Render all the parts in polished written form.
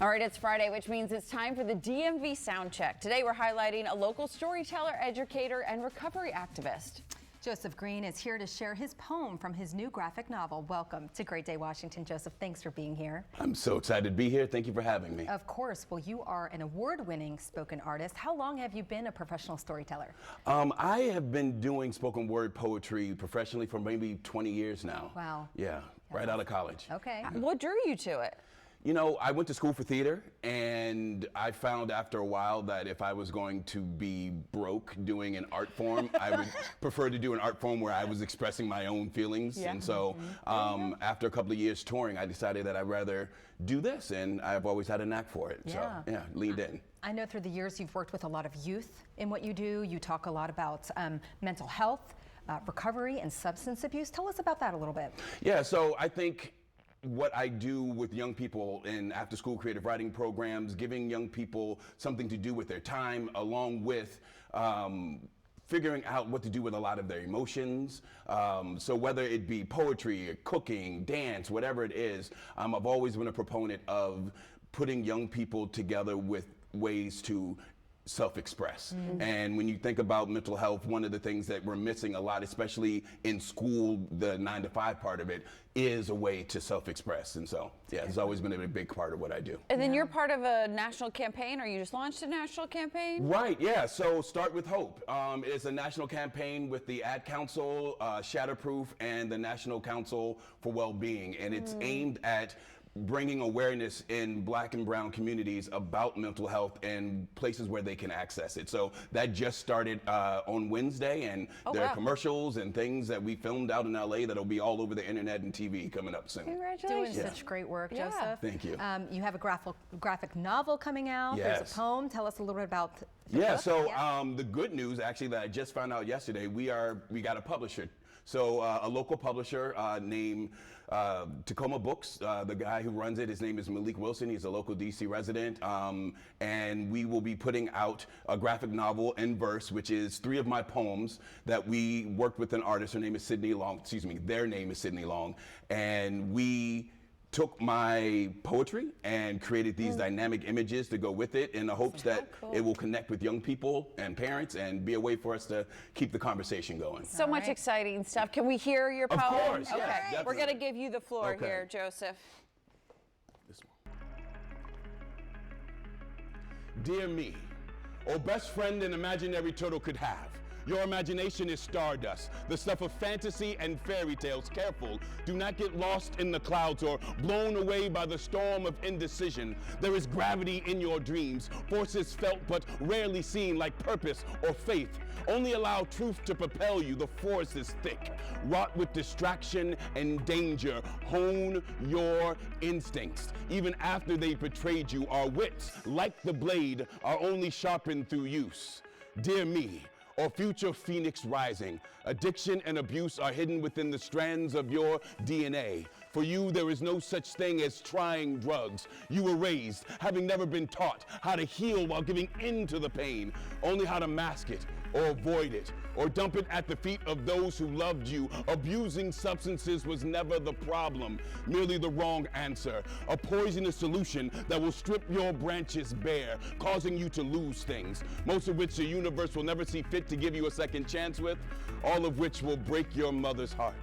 All right, it's Friday, which means it's time for the DMV Soundcheck. Today we're highlighting a local storyteller, educator, and recovery activist. Joseph Green is here to share his poem from his new graphic novel. Welcome to Great Day, Washington. Joseph, thanks for being here. I'm so excited to be here. Thank you for having me. Of course. Well, you are an award-winning spoken artist. How long have you been a professional storyteller? I have been doing spoken word poetry professionally for maybe 20 years now. Wow. Yeah, right out of college. Okay. What drew you to it? You know, I went to school for theater, and I found after a while that if I was going to be broke doing an art form, I would prefer to do an art form where I was expressing my own feelings. Yeah. And so after a couple of years touring, I decided that I'd rather do this, and I've always had a knack for it. Yeah. So, yeah, leaned in. I know through the years you've worked with a lot of youth in what you do. You talk a lot about mental health, recovery, and substance abuse. Tell us about that a little bit. Yeah, so I think what I do with young people in after-school creative writing programs, giving young people something to do with their time, along with figuring out what to do with a lot of their emotions. So whether it be poetry, or cooking, dance, whatever it is, I've always been a proponent of putting young people together with ways to self-express. And when you think about mental health, one of the things that we're missing a lot, especially in school, the 9-to-5 part of it, is a way to self-express. And so, yeah, it's always been a big part of what I do. And then you're part of a national campaign, or you just launched a national campaign? Right, yeah, so Start With Hope. It's a national campaign with the Ad Council, Shatterproof, and the National Council for Wellbeing. And it's aimed at bringing awareness in Black and brown communities about mental health and places where they can access it. So that just started on Wednesday, and there are commercials and things that we filmed out in LA that'll be all over the internet and TV coming up soon. Congratulations. Doing such great work, Yeah. Joseph. Thank you. You have a graphic novel coming out. Yes. There's a poem. Tell us a little bit about the Yeah, book. so the good news actually that I just found out yesterday, we got a publisher. So a local publisher named Tacoma Books, the guy who runs it, his name is Malik Wilson. He's a local DC resident. And we will be putting out a graphic novel in verse, which is 3 of my poems that we worked with an artist. Her name is Sydney Long, their name is Sydney Long. And we took my poetry and created these dynamic images to go with it in the hopes that it will connect with young people and parents and be a way for us to keep the conversation going. So much exciting stuff. Can we hear your poem? Of course, yes, Okay. definitely. We're going to give you the floor Okay. here, Joseph. This one. Dear me, oh best friend an imaginary turtle could have. Your imagination is stardust, the stuff of fantasy and fairy tales. Careful, do not get lost in the clouds or blown away by the storm of indecision. There is gravity in your dreams, forces felt but rarely seen like purpose or faith. Only allow truth to propel you, the forest is thick, wrought with distraction and danger. Hone your instincts. Even after they betrayed you, our wits, like the blade, are only sharpened through use. Dear me, or future phoenix rising, addiction and abuse are hidden within the strands of your DNA. For you, there is no such thing as trying drugs. You were raised, having never been taught how to heal while giving in to the pain, only how to mask it or avoid it or dump it at the feet of those who loved you. Abusing substances was never the problem, merely the wrong answer. A poisonous solution that will strip your branches bare, causing you to lose things, most of which the universe will never see fit to give you a second chance with, all of which will break your mother's heart.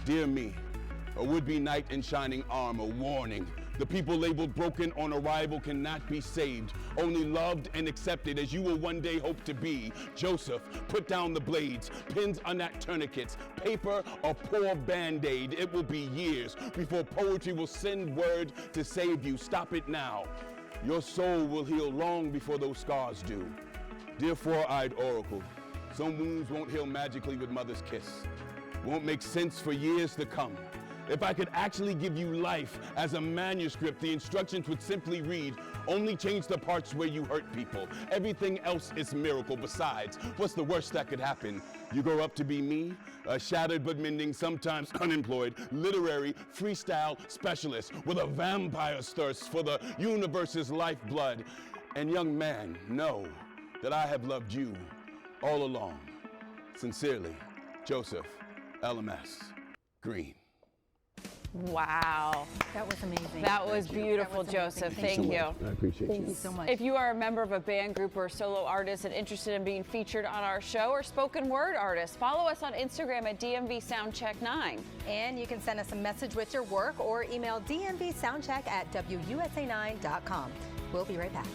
Dear me, a would-be knight in shining armor, warning. The people labeled broken on arrival cannot be saved, only loved and accepted as you will one day hope to be. Joseph, put down the blades. Pins are not tourniquets. Paper a poor band-aid. It will be years before poetry will send word to save you. Stop it now. Your soul will heal long before those scars do. Dear four-eyed oracle, some wounds won't heal magically with mother's kiss. Won't make sense for years to come. If I could actually give you life as a manuscript, the instructions would simply read, only change the parts where you hurt people. Everything else is miracle. Besides, what's the worst that could happen? You grow up to be me, a shattered but mending, sometimes unemployed, literary freestyle specialist with a vampire's thirst for the universe's lifeblood. And young man, know that I have loved you all along. Sincerely, Joseph LMS Green. Wow. That was amazing. That was beautiful, That was amazing. Joseph. Thank you. I appreciate Thank you so much. If you are a member of a band group or solo artist and interested in being featured on our show, or spoken word artist, follow us on Instagram at DMV Soundcheck 9. And you can send us a message with your work or email dmvsoundcheck@wusa9.com. We'll be right back.